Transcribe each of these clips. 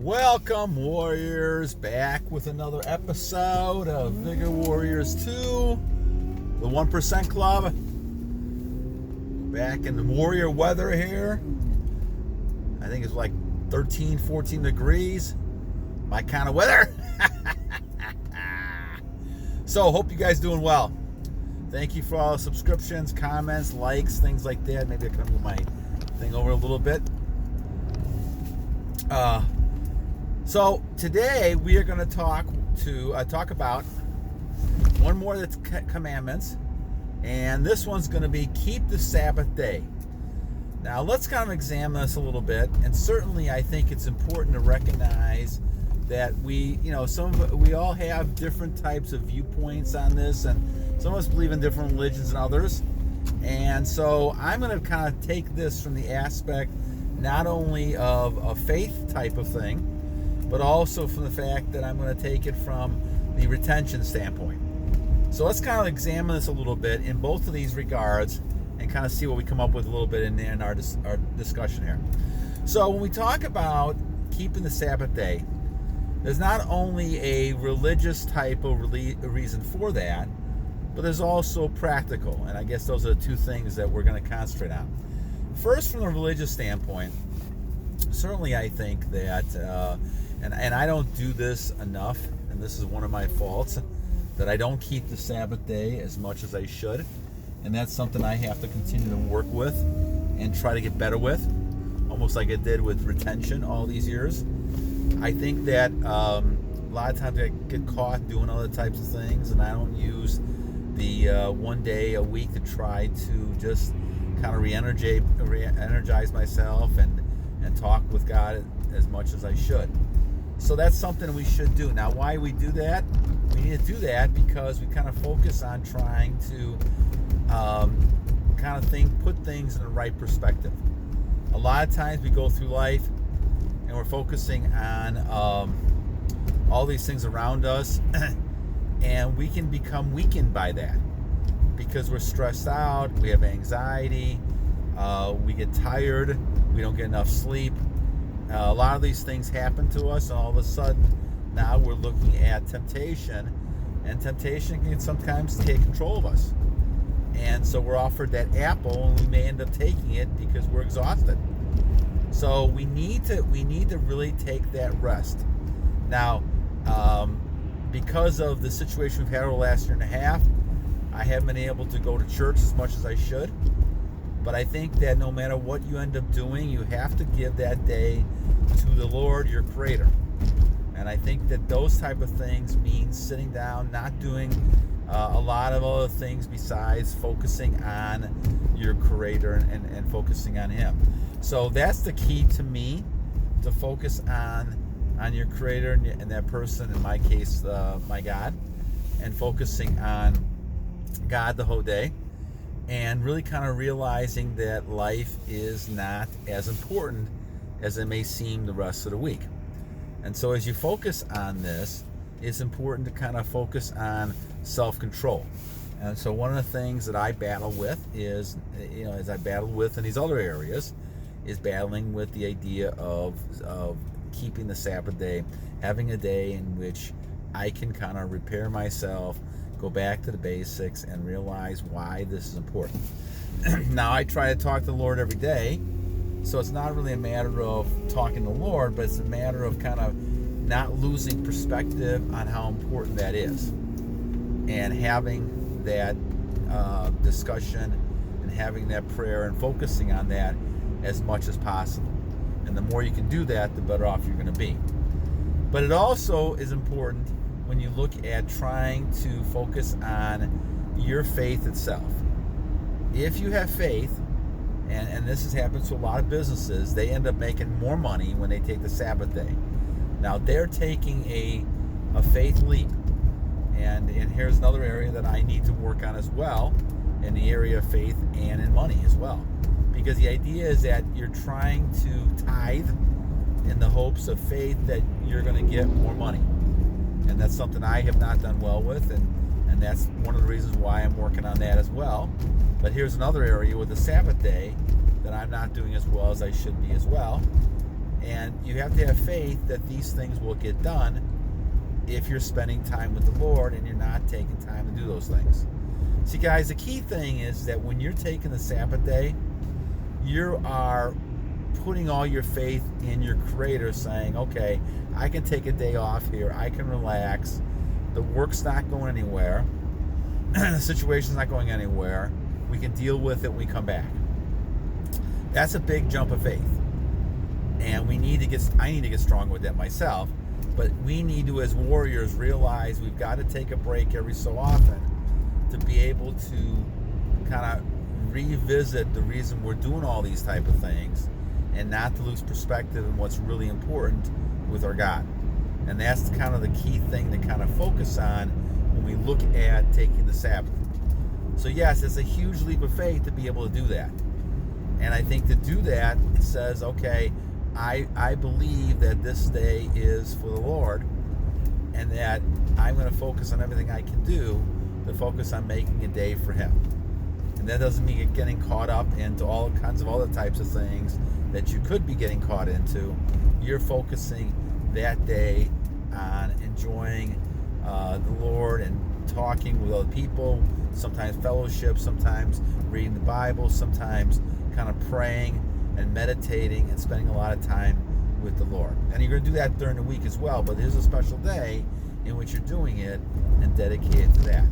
Welcome, Warriors, back with another episode of Vigor Warriors 2, the 1% Club. Back in the warrior weather here. I think it's like 13, 14 degrees. My kind of weather. So, hope you guys doing well. Thank you for all the subscriptions, comments, likes, things like that. Maybe I can move my thing over a little bit. So today we are going to talk about one more that's commandments, and this one's going to be keep the Sabbath day. Now let's kind of examine this a little bit, and certainly I think it's important to recognize that we all have different types of viewpoints on this, and some of us believe in different religions than others, and so I'm going to kind of take this from the aspect not only of a faith type of thing, but also from the fact that I'm going to take it from the retention standpoint. So let's kind of examine this a little bit in both of these regards and kind of see what we come up with a little bit in our discussion here. So when we talk about keeping the Sabbath day, there's not only a religious type of reason for that, but there's also practical. And I guess those are the two things that we're going to concentrate on. First, from the religious standpoint, certainly I think that, and I don't do this enough, and this is one of my faults, that I don't keep the Sabbath day as much as I should, and that's something I have to continue to work with and try to get better with, almost like I did with retention all these years. I think that a lot of times I get caught doing other types of things, and I don't use the one day a week to try to just kind of re-energize myself and talk with God as much as I should. So that's something we should do. Now, why we do that? We need to do that because we kind of focus on trying to put things in the right perspective. A lot of times we go through life and we're focusing on all these things around us, and we can become weakened by that because we're stressed out, we have anxiety, we get tired, we don't get enough sleep. A lot of these things happen to us, and all of a sudden now we're looking at temptation, and temptation can sometimes take control of us. And so we're offered that apple, and we may end up taking it because we're exhausted. So we need to really take that rest. Now, because of the situation we've had over the last year and a half, I haven't been able to go to church as much as I should. But I think that no matter what you end up doing, you have to give that day to the Lord, your Creator. And I think that those type of things mean sitting down, not doing a lot of other things besides focusing on your Creator and focusing on Him. So that's the key to me, to focus on your Creator and that person, in my case, my God, and focusing on God the whole day. And really kind of realizing that life is not as important as it may seem the rest of the week. And so as you focus on this, it's important to kind of focus on self-control. And so one of the things that I battle with is, as I battle with in these other areas, is battling with the idea of keeping the Sabbath day, having a day in which I can kind of repair myself, go back to the basics, and realize why this is important. Now, I try to talk to the Lord every day, so it's not really a matter of talking to the Lord, but it's a matter of kind of not losing perspective on how important that is, and having that discussion and having that prayer and focusing on that as much as possible. And the more you can do that, the better off you're going to be. But it also is important when you look at trying to focus on your faith itself. If you have faith, and this has happened to a lot of businesses, they end up making more money when they take the Sabbath day. Now, they're taking a faith leap. And here's another area that I need to work on as well, in the area of faith and in money as well. Because the idea is that you're trying to tithe in the hopes of faith that you're going to get more money. And that's something I have not done well with, and that's one of the reasons why I'm working on that as well. But here's another area with the Sabbath day that I'm not doing as well as I should be as well. And you have to have faith that these things will get done if you're spending time with the Lord and you're not taking time to do those things. See, guys, the key thing is that when you're taking the Sabbath day, you are putting all your faith in your Creator, saying, okay, I can take a day off here, I can relax, the work's not going anywhere, the situation's not going anywhere, we can deal with it when we come back. That's a big jump of faith. And I need to get stronger with that myself, but we need to, as warriors, realize we've got to take a break every so often to be able to kind of revisit the reason we're doing all these type of things, and not to lose perspective on what's really important with our God. And that's kind of the key thing to kind of focus on when we look at taking the Sabbath. So yes, it's a huge leap of faith to be able to do that. And I think to do that says, okay, I believe that this day is for the Lord, and that I'm going to focus on everything I can do to focus on making a day for Him. And that doesn't mean getting caught up into all kinds of other types of things that you could be getting caught into. You're focusing that day on enjoying the Lord and talking with other people, sometimes fellowship, sometimes reading the Bible, sometimes kind of praying and meditating and spending a lot of time with the Lord. And you're going to do that during the week as well, but there's a special day in which you're doing it and dedicated to that.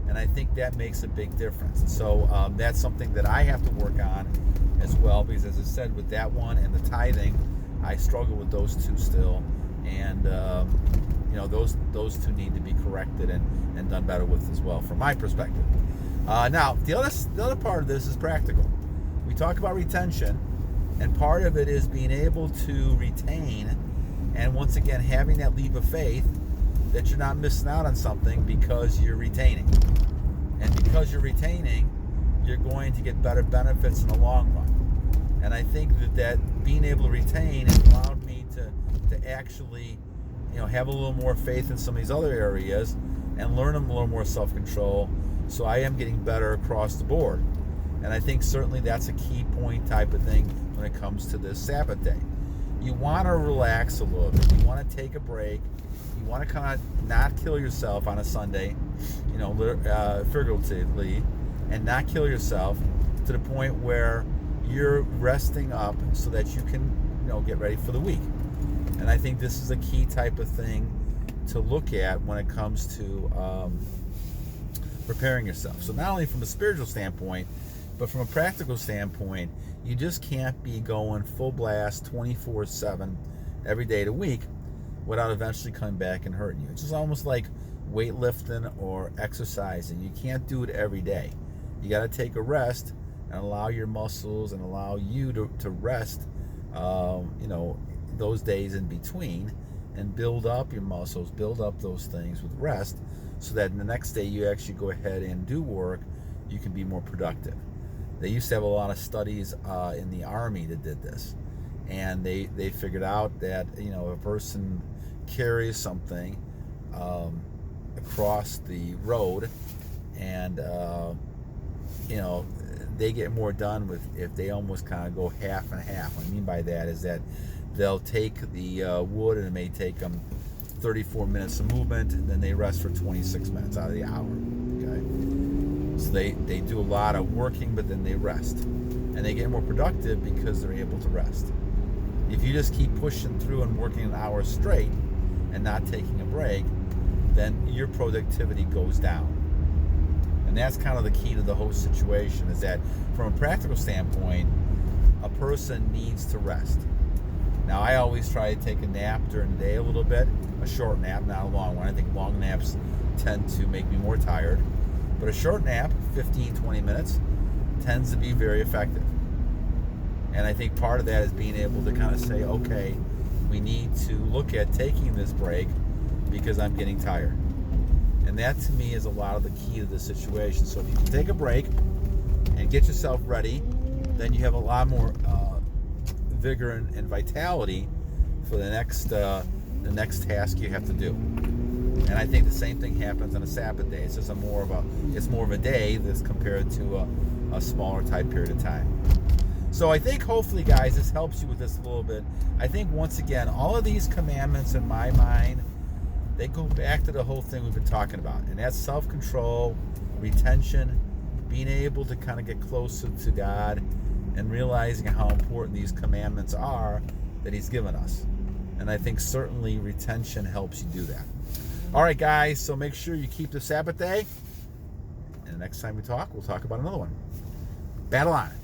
And I think that makes a big difference. So that's something that I have to work on as well, because as I said, with that one and the tithing, I struggle with those two still. And those two need to be corrected and done better with as well, from my perspective. Now, the other part of this is practical. We talk about retention, and part of it is being able to retain, and once again, having that leap of faith that you're not missing out on something because you're retaining. And because you're retaining, you're going to get better benefits in the long run. And I think that being able to retain has allowed me to actually, have a little more faith in some of these other areas and learn a little more self-control. So I am getting better across the board. And I think certainly that's a key point type of thing when it comes to this Sabbath day. You want to relax a little bit. You want to take a break. You want to kind of not kill yourself on a Sunday, figuratively, and not kill yourself to the point where you're resting up so that you can, get ready for the week. And I think this is a key type of thing to look at when it comes to preparing yourself. So not only from a spiritual standpoint, but from a practical standpoint, you just can't be going full blast 24/7 every day of the week without eventually coming back and hurting you. It's just almost like weightlifting or exercising. You can't do it every day. You got to take a rest and allow your muscles and allow you to rest, those days in between, and build up your muscles, build up those things with rest, so that the next day you actually go ahead and do work, you can be more productive. They used to have a lot of studies in the Army that did this, and they figured out that if a person carries something across the road, and they get more done with if they almost kind of go half and half. What I mean by that is that they'll take the wood, and it may take them 34 minutes of movement, and then they rest for 26 minutes out of the hour. Okay. So they do a lot of working, but then they rest. And they get more productive because they're able to rest. If you just keep pushing through and working an hour straight and not taking a break, then your productivity goes down. And that's kind of the key to the whole situation, is that from a practical standpoint, a person needs to rest. Now, I always try to take a nap during the day a little bit, a short nap, not a long one. I think long naps tend to make me more tired. But a short nap, 15, 20 minutes, tends to be very effective. And I think part of that is being able to kind of say, okay, we need to look at taking this break because I'm getting tired. And that, to me, is a lot of the key to this situation. So if you can take a break and get yourself ready, then you have a lot more vigor and vitality for the next task you have to do. And I think the same thing happens on a Sabbath day. It's just more of a day that's compared to a smaller type period of time. So I think hopefully, guys, this helps you with this a little bit. I think once again, all of these commandments in my mind, they go back to the whole thing we've been talking about. And that's self-control, retention, being able to kind of get closer to God, and realizing how important these commandments are that he's given us. And I think certainly retention helps you do that. All right, guys, so make sure you keep the Sabbath day. And the next time we talk, we'll talk about another one. Battle on.